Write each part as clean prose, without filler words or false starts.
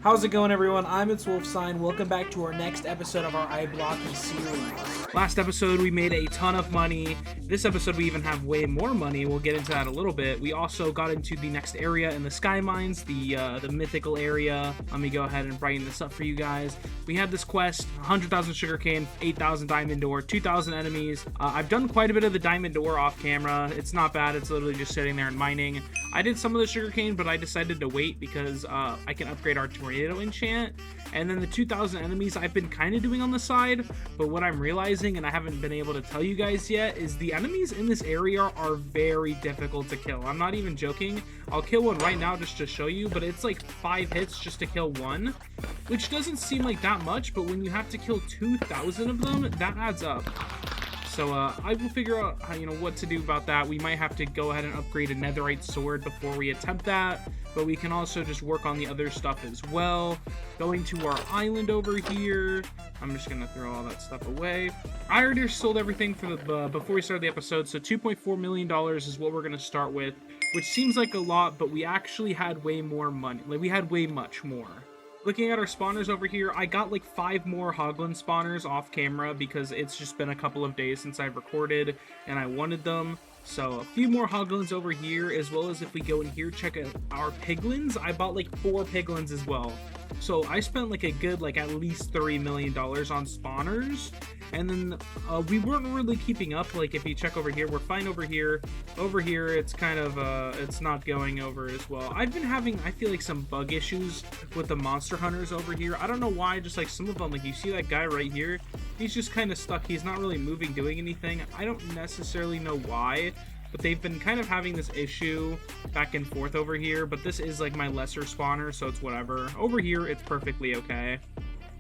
How's it going, everyone? I'm It's Wolfsign. Welcome back to our next episode of our Iblocky series. Last episode, we made a ton of money. This episode, we even have way more money. We'll get into that a little bit. We also got into the next area in the Sky Mines, the mythical area. Let me go ahead and brighten this up for you guys. We had this quest, 100,000 sugarcane, 8,000 diamond ore, 2,000 enemies. I've done quite a bit of the diamond ore off camera. It's not bad. It's literally just sitting there and mining. I did some of the sugarcane, but I decided to wait because I can upgrade our tornado enchant. And then the 2,000 enemies I've been kind of doing on the side, but what I'm realizing, and I haven't been able to tell you guys yet, is the enemies in this area are very difficult to kill. I'm not even joking. I'll kill one right now just to show you, but it's like 5 hits just to kill one, which doesn't seem like that much, but when you have to kill 2,000 of them, that adds up. So I will figure out how, what to do about that. We might have to go ahead and upgrade a netherite sword before we attempt that, but we can also just work on the other stuff as well. Going to our island over here. I'm just gonna throw all that stuff away. I already sold everything for the before we started the episode, so $2.4 million is what we're gonna start with, which seems like a lot, but we actually had way more money. Like, we had way much more. Looking at our spawners over here, I got like 5 more hoglin spawners off camera because it's just been a couple of days since I've recorded and I wanted them. So a few more hoglins over here, as well as if we go in here, check out our piglins. I bought like 4 piglins as well. So I spent like a good at least $3 million on spawners. And then we weren't really keeping up. Like, if you check over here, we're fine over here. Over here, it's kind of, it's not going over as well. I've been having, I feel like, some bug issues with the monster hunters over here. I don't know why, just like some of them, like you see that guy right here, he's just kind of stuck. He's not really moving, doing anything. I don't necessarily know why, but they've been kind of having this issue back and forth over here. But this is like my lesser spawner, so it's whatever. Over here, it's perfectly okay.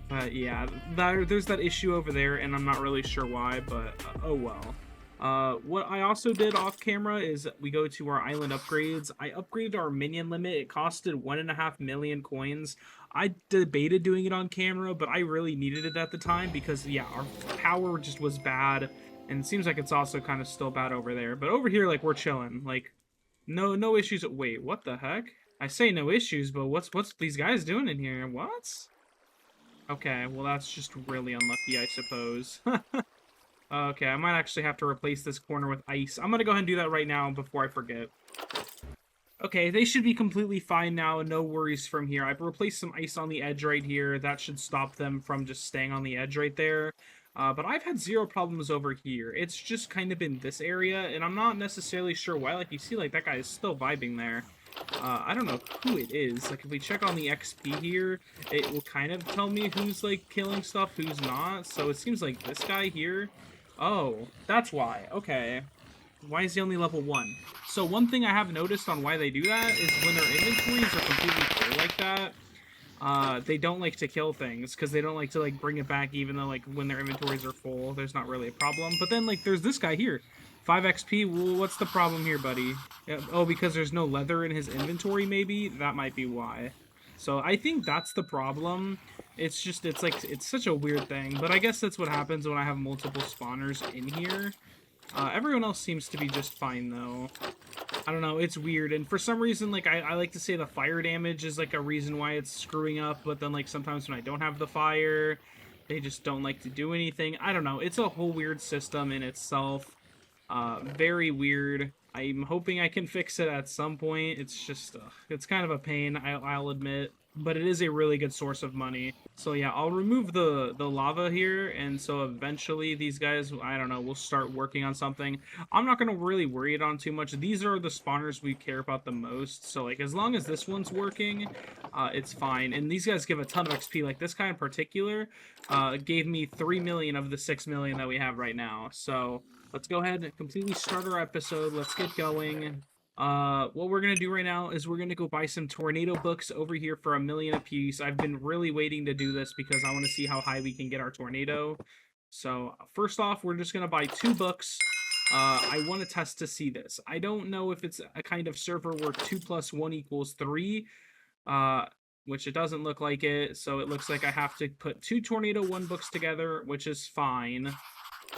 But yeah, there's that issue over there, and I'm not really sure why, but oh well. What I also did off camera is we go to our island upgrades. I upgraded our minion limit. It costed 1.5 million coins. I debated doing it on camera, but I really needed it at the time because, yeah, our power just was bad, and it seems like it's also kind of still bad over there. But over here, like, we're chilling. Like, no issues. Wait, what the heck? I say no issues, but what's these guys doing in here? What? Okay, well that's just really unlucky, I suppose. Okay, I might actually have to replace this corner with ice. I'm gonna go ahead and do that right now before I forget. Okay, they should be completely fine now, no worries from here. I've replaced some ice on the edge right here. That should stop them from just staying on the edge right there. But I've had 0 problems over here. It's just kind of in this area, and I'm not necessarily sure why. Like, you see, like, that guy is still vibing there. I don't know who it is. Like, if we check on the XP here, it will kind of tell me who's, like, killing stuff, who's not. So it seems like this guy here. Oh, that's why. Okay. Why is he only level 1? So one thing I have noticed on why they do that is when their inventories are completely full like that, they don't like to kill things because they don't like to, like, bring it back, even though, like, when their inventories are full, there's not really a problem. But then, like, there's this guy here. 5 XP, well, what's the problem here, buddy? Oh, because there's no leather in his inventory, maybe? That might be why. So I think that's the problem. It's just, it's such a weird thing. But I guess that's what happens when I have multiple spawners in here. Everyone else seems to be just fine, though. I don't know, it's weird. And for some reason, like, I like to say the fire damage is, like, a reason why it's screwing up. But then, like, sometimes when I don't have the fire, they just don't like to do anything. I don't know. It's a whole weird system in itself. Very weird. I'm hoping I can fix it at some point. It's just, it's kind of a pain, I'll admit. But it is a really good source of money. So yeah, I'll remove the lava here, and so eventually these guys, I don't know, will start working on something. I'm not going to really worry it on too much. These are the spawners we care about the most. So, like, as long as this one's working, it's fine. And these guys give a ton of XP. Like, this guy in particular gave me 3 million of the 6 million that we have right now. So let's go ahead and completely start our episode. Let's get going. What we're gonna do right now is we're gonna go buy some tornado books over here for 1 million apiece. I've been really waiting to do this because I want to see how high we can get our tornado. So first off, we're just gonna buy 2 books. I want to test to see this. I don't know if it's a kind of server where 2 + 1 = 3, which it doesn't look like it. So it looks like I have to put 2 tornado 1 books together, which is fine.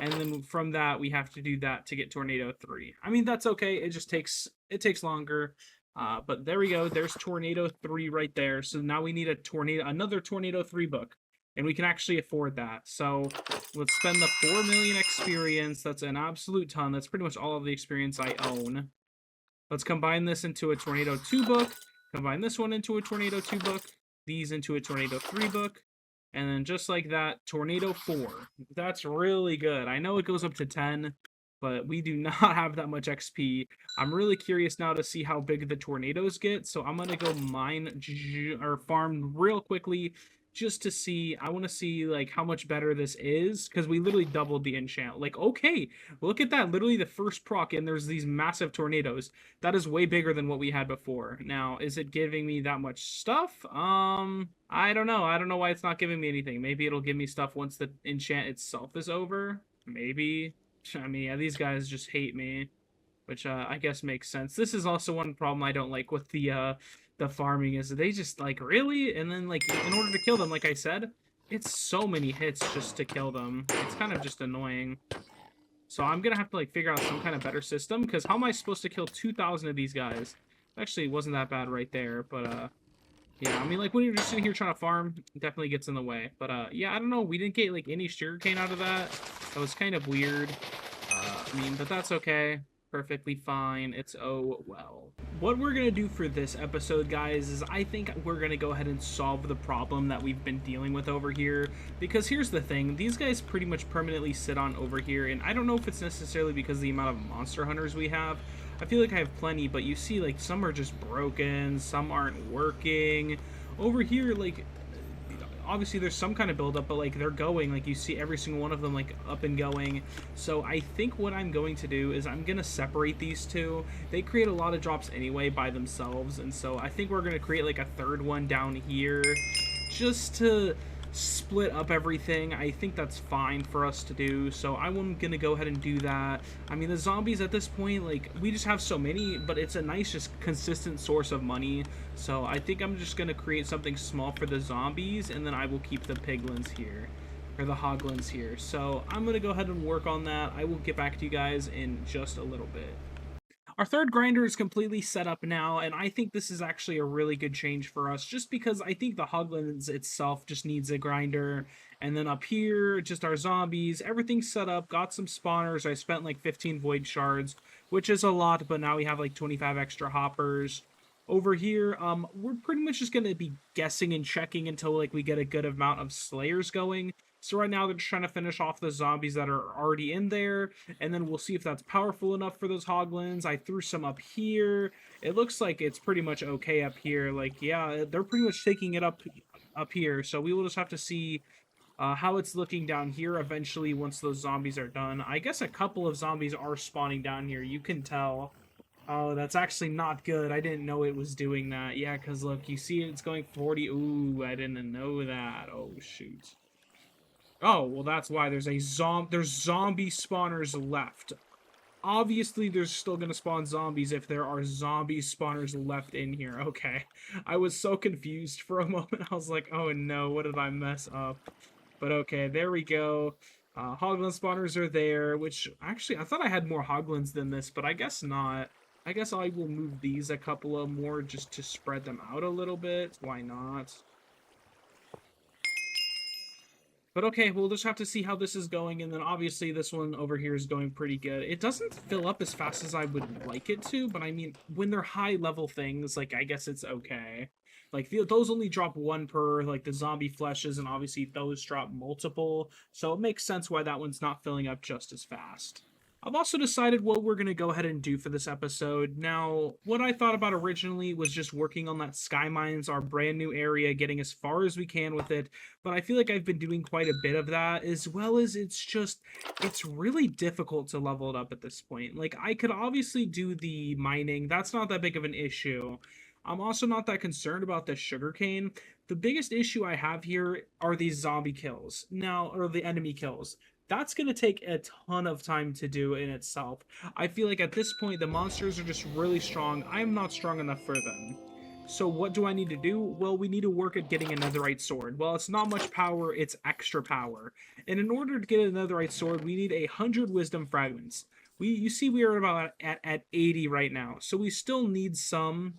And then from that, we have to do that to get Tornado 3. I mean, that's okay. It just takes longer. But there we go. There's Tornado 3 right there. So now we need another Tornado 3 book. And we can actually afford that. So let's spend the 4 million experience. That's an absolute ton. That's pretty much all of the experience I own. Let's combine this into a Tornado 2 book. Combine this one into a Tornado 2 book. These into a Tornado 3 book. And then just like that, Tornado 4. That's really good. I know it goes up to 10, but we do not have that much XP. I'm really curious now to see how big the tornadoes get, so I'm gonna go mine or farm real quickly just to see. I want to see like how much better this is, because we literally doubled the enchant. Like, okay, look at that, literally the first proc, and there's these massive tornadoes. That is way bigger than what we had before. Now, is it giving me that much stuff? I don't know. I don't know why it's not giving me anything. Maybe it'll give me stuff once the enchant itself is over. Maybe. I mean, yeah, these guys just hate me, which I guess makes sense. This is also one problem I don't like with the farming, is they just like, really? And then like in order to kill them, like I said, it's so many hits just to kill them. It's kind of just annoying. So I'm gonna have to like figure out some kind of better system, because how am I supposed to kill 2,000 of these guys? Actually, it wasn't that bad right there, but yeah, I mean, like, when you're just sitting here trying to farm, it definitely gets in the way. But, yeah, I don't know. We didn't get, like, any sugarcane out of that. That was kind of weird. I mean, but that's okay. Perfectly fine. It's oh well. What we're going to do for this episode, guys, is I think we're going to go ahead and solve the problem that we've been dealing with over here. Because here's the thing. These guys pretty much permanently sit on over here. And I don't know if it's necessarily because of the amount of monster hunters we have. I feel like I have plenty, but you see, like, some are just broken, some aren't working. Over here, like, obviously there's some kind of buildup, but, like, they're going. Like, you see every single one of them, like, up and going. So I think what I'm going to do is I'm going to separate these two. They create a lot of drops anyway by themselves, and so I think we're going to create, like, a third one down here just to split up everything. I think that's fine for us to do, so I'm gonna go ahead and do that. I mean, the zombies at this point, like, we just have so many, but it's a nice, just consistent source of money. So I think I'm just gonna create something small for the zombies, and then I will keep the piglins here, or the hoglins here. So I'm gonna go ahead and work on that. I will get back to you guys in just a little bit. Our third grinder is completely set up now, and I think this is actually a really good change for us, just because I think the Hoglins itself just needs a grinder. And then up here, just our zombies, everything's set up, got some spawners. I spent like 15 void shards, which is a lot, but now we have like 25 extra hoppers. Over here, we're pretty much just going to be guessing and checking until like we get a good amount of slayers going. So right now they're just trying to finish off the zombies that are already in there, and then we'll see if that's powerful enough for those hoglins. I threw some up here. It looks like it's pretty much okay up here. Like, yeah, they're pretty much taking it up here, so we will just have to see how it's looking down here eventually once those zombies are done. I guess a couple of zombies are spawning down here. You can tell. Oh, that's actually not good. I didn't know it was doing that. Yeah, because look, you see it's going 40. Ooh, I didn't know that. Oh, shoot. Oh, well, that's why there's zombie spawners left. Obviously, there's still gonna spawn zombies if there are zombie spawners left in here. Okay. I was so confused for a moment. I was like, oh no, what did I mess up? But okay, there we go. Hoglin spawners are there, which actually, I thought I had more hoglins than this, but I guess not. I guess I will move these a couple of more just to spread them out a little bit. Why not? But okay, we'll just have to see how this is going, and then obviously this one over here is going pretty good. It doesn't fill up as fast as I would like it to, but I mean, when they're high-level things, like, I guess it's okay. Like, those only drop one per, like, the zombie fleshes, and obviously those drop multiple, so it makes sense why that one's not filling up just as fast. I've also decided what we're going to go ahead and do for this episode. Now, what I thought about originally was just working on that Sky Mines, our brand new area, getting as far as we can with it, but I feel like I've been doing quite a bit of that, as well as it's really difficult to level it up at this point. Like, I could obviously do the mining, that's not that big of an issue. I'm also not that concerned about the sugarcane. The biggest issue I have here are these zombie kills. Now, or the enemy kills. That's going to take a ton of time to do in itself. I feel like at this point, the monsters are just really strong. I'm not strong enough for them. So what do I need to do? Well, we need to work at getting a netherite sword. Well, it's not much power, it's extra power. And in order to get a netherite sword, we need 100 wisdom fragments. You see we are about at 80 right now. So we still need some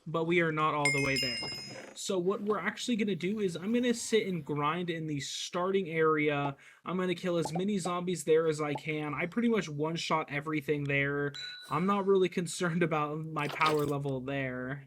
but we are not all the way there. So what we're actually going to do is I'm going to sit and grind in the starting area. I'm going to kill as many zombies there as I can. I pretty much one-shot everything there. I'm not really concerned about my power level there.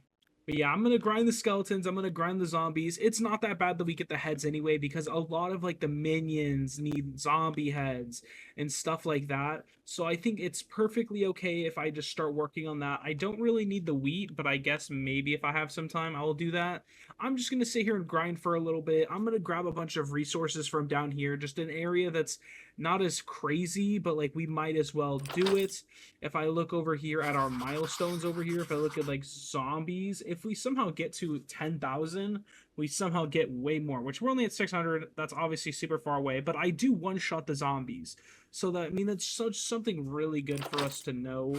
But yeah, I'm going to grind the skeletons. I'm going to grind the zombies. It's not that bad that we get the heads anyway, because a lot of like the minions need zombie heads and stuff like that. So I think it's perfectly okay if I just start working on that. I don't really need the wheat, but I guess maybe if I have some time, I will do that. I'm just going to sit here and grind for a little bit. I'm going to grab a bunch of resources from down here, just an area that's not as crazy, but like we might as well do it. If I look over here at our milestones over here, if I look at like zombies, if we somehow get to 10,000, we somehow get way more, which we're only at 600. That's obviously super far away, but I do one-shot the zombies. So that, I mean, that's something really good for us to know.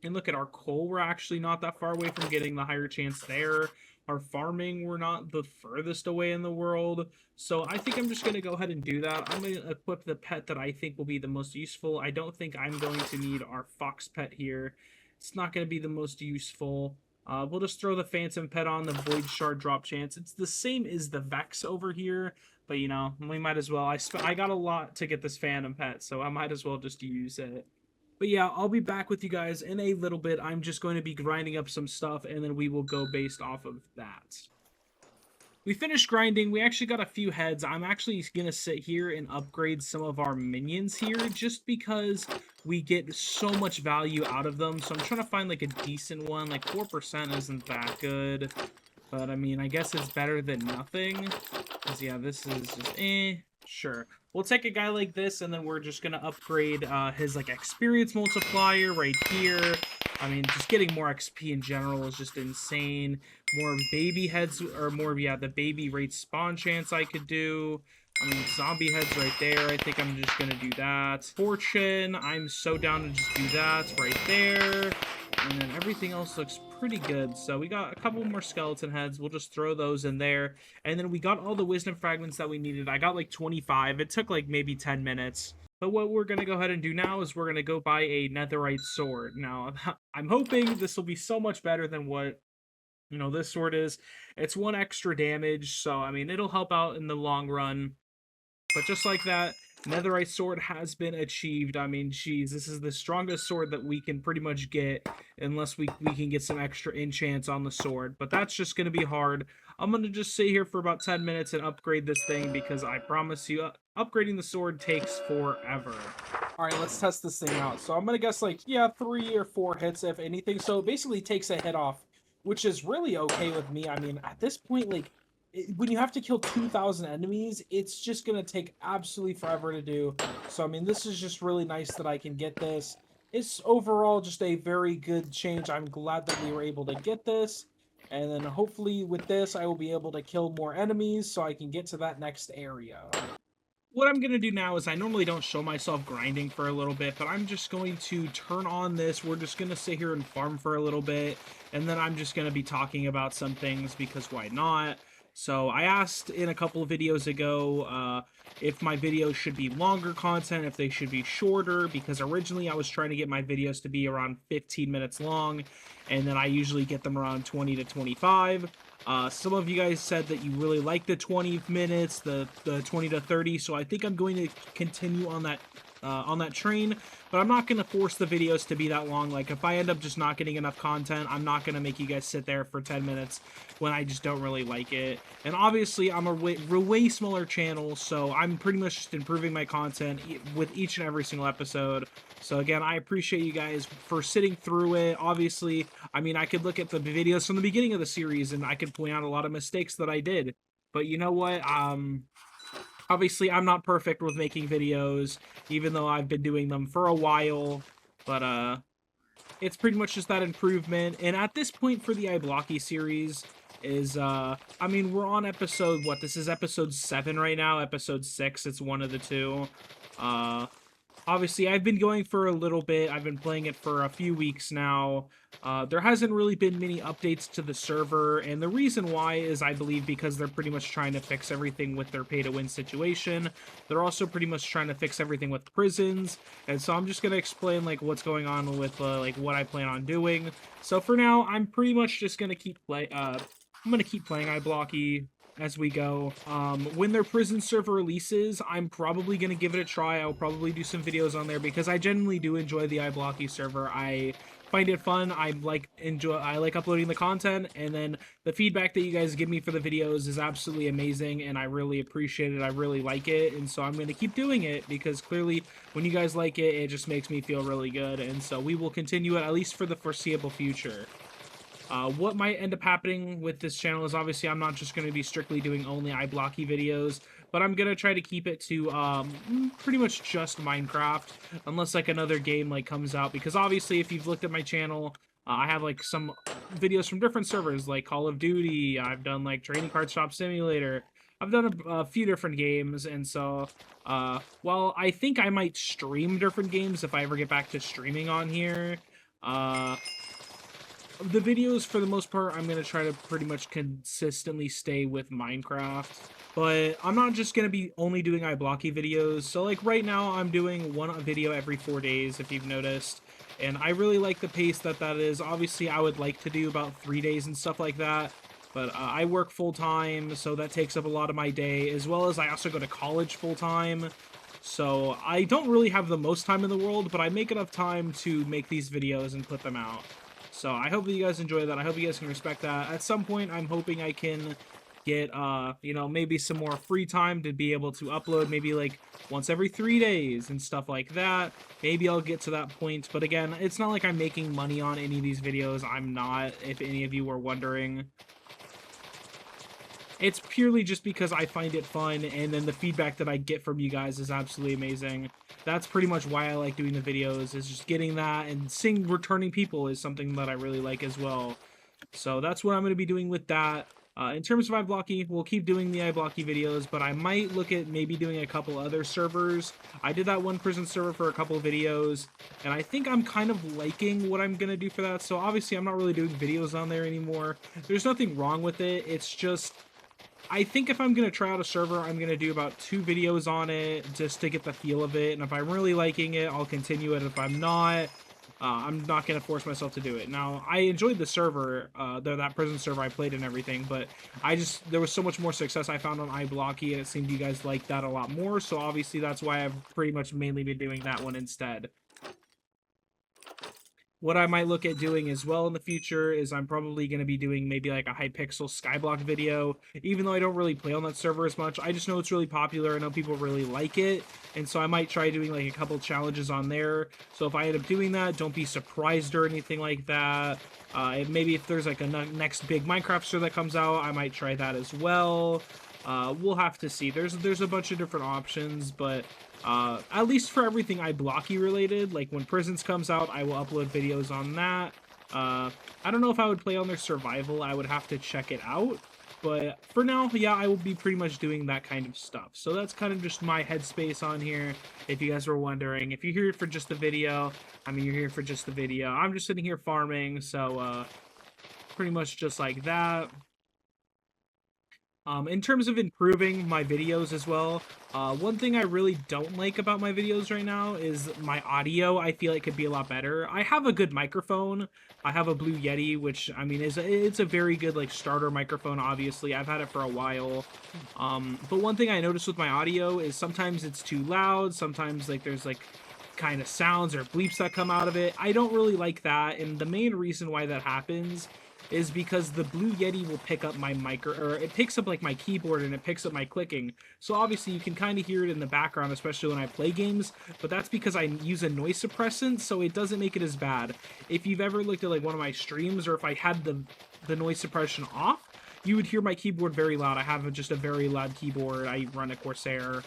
And look at our coal, we're actually not that far away from getting the higher chance there. Our farming, we're not the furthest away in the world. So I think I'm just going to go ahead and do that. I'm going to equip the pet that I think will be the most useful. I don't think I'm going to need our fox pet here. It's not going to be the most useful. We'll just throw the phantom pet on, the void shard drop chance. It's the same as the Vex over here, but you know, we might as well. I got a lot to get this phantom pet, so I might as well just use it. But yeah, I'll be back with you guys in a little bit. I'm just going to be grinding up some stuff, and then we will go based off of that. We finished grinding. We actually got a few heads. I'm actually going to sit here and upgrade some of our minions here just because we get so much value out of them. So I'm trying to find like a decent one. Like 4% isn't that good. But I mean, I guess it's better than nothing. Because yeah, this is just sure. We'll take a guy like this, and then we're just going to upgrade his like experience multiplier right here. I mean, just getting more XP in general is just insane. More baby heads, or more, yeah, the baby rate spawn chance I could do. I mean, zombie heads right there. I think I'm just going to do that. Fortune, I'm so down to just do that right there. And then everything else looks pretty good. So we got a couple more skeleton heads. We'll just throw those in there. And then we got all the wisdom fragments that we needed. I got like 25. It took like maybe 10 minutes. But what we're going to go ahead and do now is we're going to go buy a netherite sword. Now, I'm hoping this will be so much better than what, you know, this sword is. It's 1 extra damage, so, I mean, it'll help out in the long run. But just like that, netherite sword has been achieved. I mean, geez, this is the strongest sword that we can pretty much get unless we can get some extra enchants on the sword. But that's just going to be hard. I'm going to just sit here for about 10 minutes and upgrade this thing because I promise you, upgrading the sword takes forever. All right, let's test this thing out. So I'm going to guess like, yeah, 3 or 4 hits, if anything. So it basically takes a hit off, which is really okay with me. I mean, at this point, like, when you have to kill 2,000 enemies, it's just going to take absolutely forever to do. So, I mean, this is just really nice that I can get this. It's overall just a very good change. I'm glad that we were able to get this. And then hopefully with this, I will be able to kill more enemies so I can get to that next area. What I'm going to do now is I normally don't show myself grinding for a little bit, but I'm just going to turn on this. We're just going to sit here and farm for a little bit. And then I'm just going to be talking about some things because why not? So I asked in a couple of videos ago if my videos should be longer content, if they should be shorter, because originally I was trying to get my videos to be around 15 minutes long, and then I usually get them around 20 to 25. Some of you guys said that you really like the 20 minutes, the 20 to 30, so I think I'm going to continue on that train, but I'm not going to force the videos to be that long. Like, if I end up just not getting enough content, I'm not going to make you guys sit there for 10 minutes when I just don't really like it. And obviously, I'm a way smaller channel, so I'm pretty much just improving my content with each and every single episode. So again, I appreciate you guys for sitting through it. Obviously, I mean, I could look at the videos from the beginning of the series, and I could point out a lot of mistakes that I did. But you know what? Obviously, I'm not perfect with making videos, even though I've been doing them for a while, but it's pretty much just that improvement. And at this point for the Iblocky series is, I mean, we're on episode, what, this is episode 7 right now, episode 6, it's one of the two. Obviously, I've been going for a little bit. I've been playing it for a few weeks now. There hasn't really been many updates to the server, and the reason why is I believe because they're pretty much trying to fix everything with their pay-to-win situation. They're also pretty much trying to fix everything with prisons, and so I'm just gonna explain like what's going on with like what I plan on doing. So for now, I'm pretty much just gonna I'm gonna keep playing Iblocky as we go. When their prison server releases, I'm probably gonna give it a try. I'll probably do some videos on there because I genuinely do enjoy the Iblocky server. I find it fun. I like uploading the content, and then the feedback that you guys give me for the videos is absolutely amazing, and I really appreciate it. I really like it, and so I'm gonna keep doing it because clearly when you guys like it, it just makes me feel really good, and so we will continue it at least for the foreseeable future. What might end up happening with this channel is obviously I'm not just going to be strictly doing only Iblocky videos, but I'm going to try to keep it to pretty much just Minecraft, unless like another game like comes out, because obviously if you've looked at my channel, I have like some videos from different servers like Call of Duty, I've done like Trading Card Shop Simulator, I've done a few different games, and so while I think I might stream different games if I ever get back to streaming on here, uh, the videos, for the most part, I'm going to try to pretty much consistently stay with Minecraft. But I'm not just going to be only doing Iblocky videos. So, like, right now, I'm doing one video every 4 days, if you've noticed. And I really like the pace that that is. Obviously, I would like to do about 3 days and stuff like that. But I work full-time, so that takes up a lot of my day. As well as I also go to college full-time. So I don't really have the most time in the world, but I make enough time to make these videos and put them out. So I hope that you guys enjoy that. I hope you guys can respect that. At some point, I'm hoping I can get, you know, maybe some more free time to be able to upload maybe like once every 3 days and stuff like that. Maybe I'll get to that point. But again, it's not like I'm making money on any of these videos. I'm not, if any of you were wondering. It's purely just because I find it fun, and then the feedback that I get from you guys is absolutely amazing. That's pretty much why I like doing the videos, is just getting that, and seeing returning people is something that I really like as well. So that's what I'm going to be doing with that. In terms of Iblocky, we'll keep doing the Iblocky videos, but I might look at maybe doing a couple other servers. I did that one prison server for a couple of videos, and I think I'm kind of liking what I'm going to do for that. So obviously I'm not really doing videos on there anymore. There's nothing wrong with it. It's just, I think if I'm going to try out a server, I'm going to do about 2 videos on it just to get the feel of it. And if I'm really liking it, I'll continue it. If I'm not, I'm not going to force myself to do it. Now, I enjoyed the server, that prison server I played and everything, but there was so much more success I found on Iblocky, and it seemed you guys liked that a lot more. So obviously that's why I've pretty much mainly been doing that one instead. What I might look at doing as well in the future is I'm probably going to be doing maybe like a Hypixel Skyblock video, even though I don't really play on that server as much. I just know it's really popular. I know people really like it, and so I might try doing like a couple challenges on there. So if I end up doing that, don't be surprised or anything like that. Maybe if there's like a next big Minecraft server that comes out, I might try that as well. We'll have to see. There's a bunch of different options, but at least for everything Iblocky related, like when Prisons comes out, I will upload videos on that. I don't know if I would play on their survival. I would have to check it out. But for now, yeah, I will be pretty much doing that kind of stuff. So that's kind of just my headspace on here, if you guys were wondering. If you're here for just the video, I mean, you're here for just the video. I'm just sitting here farming, so pretty much just like that. In terms of improving my videos as well, one thing I really don't like about my videos right now is my audio. I feel it could be a lot better. I have a good microphone. I have a Blue Yeti, which, I mean, it's a very good, like, starter microphone, obviously. I've had it for a while. But one thing I noticed with my audio is sometimes it's too loud. Sometimes, like, there's, like, kind of sounds or bleeps that come out of it. I don't really like that, and the main reason why that happens is because the Blue Yeti will pick up my it picks up like my keyboard and it picks up my clicking. So obviously you can kind of hear it in the background, especially when I play games, but that's because I use a noise suppressant, so it doesn't make it as bad. If you've ever looked at like one of my streams, or if I had the noise suppression off, you would hear my keyboard very loud. I have just a very loud keyboard. I run a Corsair.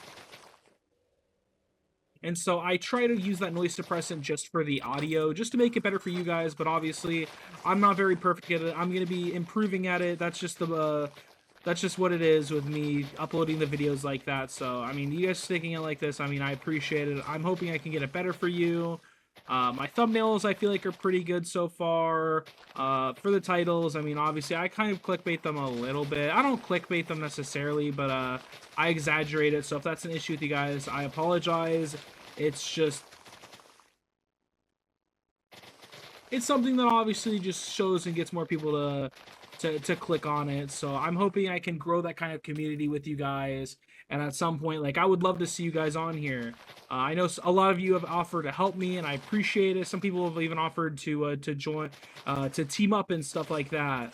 And so I try to use that noise suppressant just for the audio, just to make it better for you guys. But obviously, I'm not very perfect at it. I'm going to be improving at it. That's just that's just what it is with me uploading the videos like that. So, I mean, you guys sticking it like this, I mean, I appreciate it. I'm hoping I can get it better for you. My thumbnails, I feel like, are pretty good so far. For the titles, I mean, obviously, I kind of clickbait them a little bit. I don't clickbait them necessarily, but I exaggerate it. So if that's an issue with you guys, I apologize. It's just... it's something that obviously just shows and gets more people to click on it. So I'm hoping I can grow that kind of community with you guys. And at some point, like, I would love to see you guys on here. I know a lot of you have offered to help me, and I appreciate it. Some people have even offered to join, to team up and stuff like that.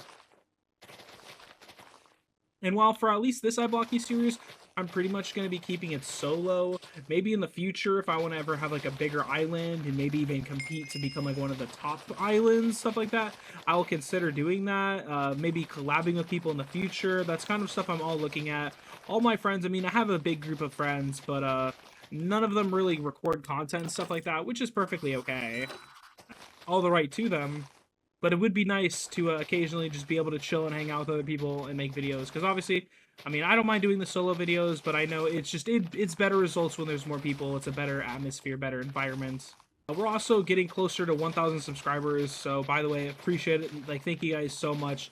And while for at least this Iblocky series, I'm pretty much going to be keeping it solo. Maybe in the future, if I want to ever have like a bigger island and maybe even compete to become like one of the top islands, stuff like that, I will consider doing that. Maybe collabing with people in the future. That's kind of stuff I'm all looking at. All my friends, I mean, I have a big group of friends, but none of them really record content and stuff like that, which is perfectly okay. All the right to them. But it would be nice to occasionally just be able to chill and hang out with other people and make videos. Because obviously, I mean, I don't mind doing the solo videos, but I know it's just, it's better results when there's more people. It's a better atmosphere, better environment. We're also getting closer to 1,000 subscribers. So, by the way, appreciate it. Like, thank you guys so much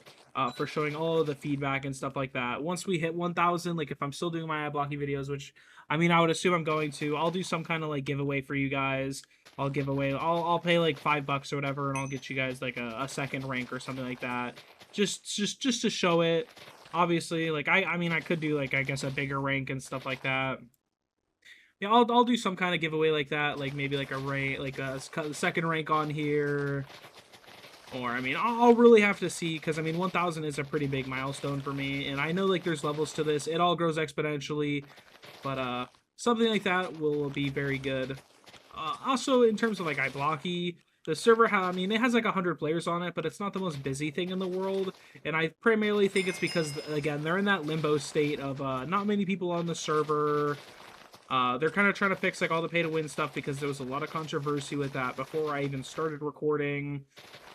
for showing all of the feedback and stuff like that. Once we hit 1,000, like, if I'm still doing my Iblocky videos, which, I mean, I would assume I'm going to, I'll do some kind of, like, giveaway for you guys. I'll pay like $5 or whatever, and I'll get you guys like a second rank or something like that. Just to show it. Obviously, like I mean I could do like I guess a bigger rank and stuff like that. Yeah, I'll do some kind of giveaway like that, like maybe like a rank, like a second rank on here. Or I mean, I'll really have to see, because I mean 1,000 is a pretty big milestone for me, and I know like there's levels to this. It all grows exponentially, but something like that will be very good. Also, in terms of like Iblocky, the server, I mean, it has like 100 players on it, but it's not the most busy thing in the world. And I primarily think it's because, again, they're in that limbo state of not many people on the server. They're kind of trying to fix like all the pay-to-win stuff, because there was a lot of controversy with that before I even started recording.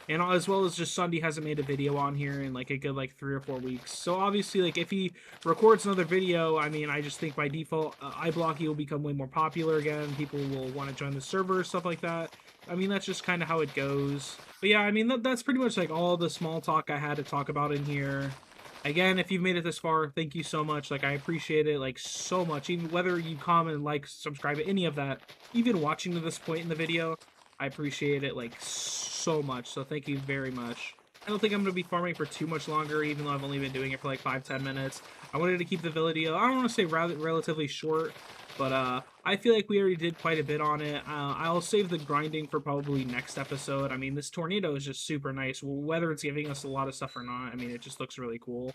And as well as just Sunday hasn't made a video on here in like a good like 3 or 4 weeks. So obviously, like if he records another video, I mean, I just think by default, Iblocky will become way more popular again. People will want to join the server, stuff like that. I mean, that's just kind of how it goes. But yeah, I mean, that's pretty much like all the small talk I had to talk about in here. Again, if you've made it this far, thank you so much. Like, I appreciate it, like, so much. Even whether you comment, like, subscribe, any of that, even watching to this point in the video, I appreciate it, like, so much. So thank you very much. I don't think I'm going to be farming for too much longer, even though I've only been doing it for, like, 5-10 minutes. I wanted to keep the video, I don't want to say relatively short, but I feel like we already did quite a bit on it. I'll save the grinding for probably next episode. I mean, this tornado is just super nice. Whether it's giving us a lot of stuff or not, I mean, it just looks really cool.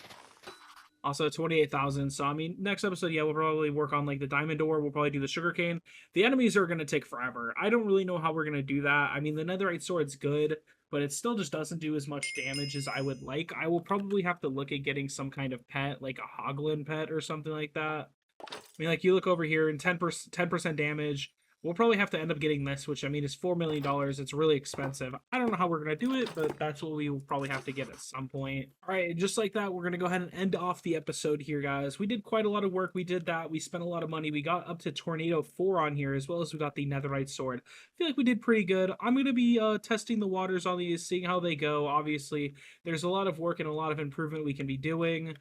Also, 28,000. So, I mean, next episode, yeah, we'll probably work on, like, the diamond ore. We'll probably do the sugarcane. The enemies are going to take forever. I don't really know how we're going to do that. I mean, the netherite sword's good, but it still just doesn't do as much damage as I would like. I will probably have to look at getting some kind of pet, like a hoglin pet or something like that. I mean, like, you look over here, and 10% damage. We'll probably have to end up getting this, which, I mean, is $4 million. It's really expensive. I don't know how we're going to do it, but that's what we will probably have to get at some point. All right, just like that, we're going to go ahead and end off the episode here, guys. We did quite a lot of work. We did that. We spent a lot of money. We got up to Tornado 4 on here, as well as we got the Netherite Sword. I feel like we did pretty good. I'm going to be testing the waters on these, seeing how they go. Obviously, there's a lot of work and a lot of improvement we can be doing.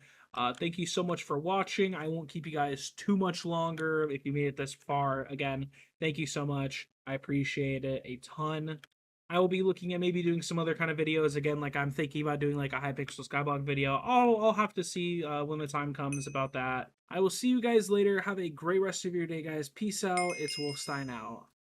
Thank you so much for watching. I won't keep you guys too much longer if you made it this far. Again, thank you so much. I appreciate it a ton. I will be looking at maybe doing some other kind of videos. Again, like I'm thinking about doing like a Hypixel Skyblock video. I'll have to see when the time comes about that. I will see you guys later. Have a great rest of your day, guys. Peace out. It's Wolfstein out.